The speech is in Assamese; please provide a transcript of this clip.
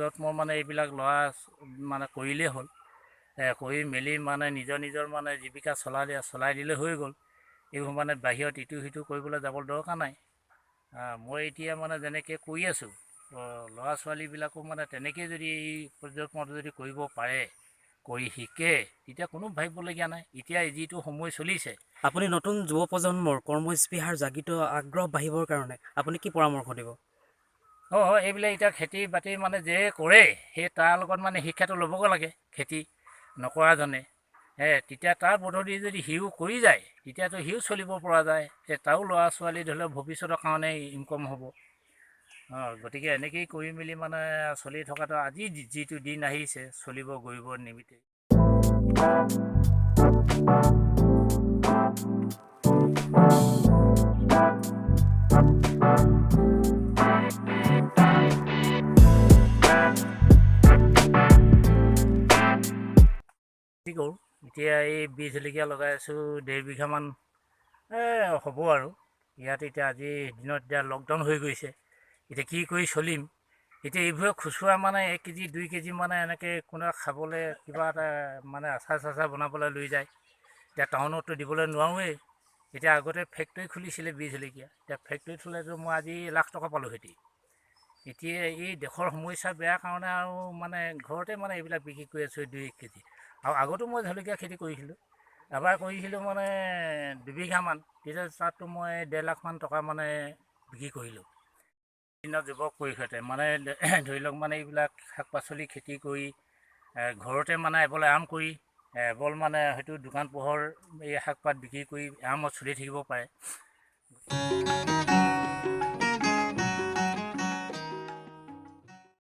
প্ৰজন্মৰ মানে এইবিলাক ল'ৰা মানে কৰিলেই হ'ল, কৰি মেলি মানে নিজৰ মানে জীৱিকা চলাই দিলে হৈ গ'ল। এইবোৰ মানে বাহিৰত ইটো সিটো কৰিবলৈ যাবলৈ দৰকাৰ নাই। মই এতিয়া মানে যেনেকৈ কৰি আছোঁ, ল'ৰা ছোৱালীবিলাকো মানে তেনেকৈ যদি এই প্ৰজন্মটো যদি কৰিব পাৰে, কৰি শিকে, তেতিয়া কোনো ভাবিবলগীয়া নাই। এতিয়া যিটো সময় চলিছে, আপুনি নতুন যুৱ প্ৰজন্মৰ কৰ্মস্পৃহাৰ জাগৃত আগ্ৰহ বাঢ়িবৰ কাৰণে আপুনি কি পৰামৰ্শ দিব? এইবিলাক এতিয়া খেতি বাতি মানে যে কৰে, সেই তাৰ লগত মানে শিক্ষাটো ল'বগৈ লাগে। খেতি নকৰাজনে তেতিয়া তাৰ পদ্ধতি যদি সিও কৰি যায়, তেতিয়াতো সিও চলিব পৰা যায়, তাৰো ল'ৰা ছোৱালী ধৰি লওক ভৱিষ্যতৰ কাৰণে ইনকম হ'ব। গতিকে এনেকেই কৰি মেলি মানে চলি থকাটো আজি যিটো দিন আহিছে, চলিব গৰিব নিমিত্তে। কি কৰোঁ, এতিয়া এই বীজ জলকীয়া লগাই আছোঁ 1.5 বিঘামান হ'ব আৰু। ইয়াত এতিয়া আজিৰ দিনত এতিয়া লকডাউন হৈ গৈছে, এতিয়া কি কৰি চলিম। এতিয়া এইবোৰে খুচুৰা মানে 1 কেজি 2 কেজি মানে এনেকৈ কোনোবা খাবলৈ কিবা এটা মানে আচাৰ চাচাৰ বনাবলৈ লৈ যায়। এতিয়া টাউনততো দিবলৈ নোৱাৰোৱেই। এতিয়া আগতে ফেক্টৰী খুলিছিলে বীজ জলকীয়া, এতিয়া ফেক্টৰীত থ'লেতো মই আজি লাখ টকা পালোঁহেঁতেন। এতিয়া এই দেশৰ সমস্যা বেয়া কাৰণে আৰু মানে ঘৰতে মানে এইবিলাক বিক্ৰী কৰি আছোঁ 2-1 কেজি। আৰু আগতো মই জলকীয়া খেতি কৰিছিলোঁ, এবাৰ কৰিছিলোঁ মানে 2 বিঘামান, তেতিয়া তাততো মই 1.5 লাখমান টকা মানে বিক্ৰী কৰিলোঁ। দিনত যুৱক পৰিষদে মানে ধৰি লওক মানে এইবিলাক শাক পাচলি খেতি কৰি ঘৰতে মানে এবল আৰাম কৰি, এবল মানে হয়তো দোকান পোহৰ এই শাক পাত বিক্ৰী কৰি আৰামত চলি থাকিব পাৰে।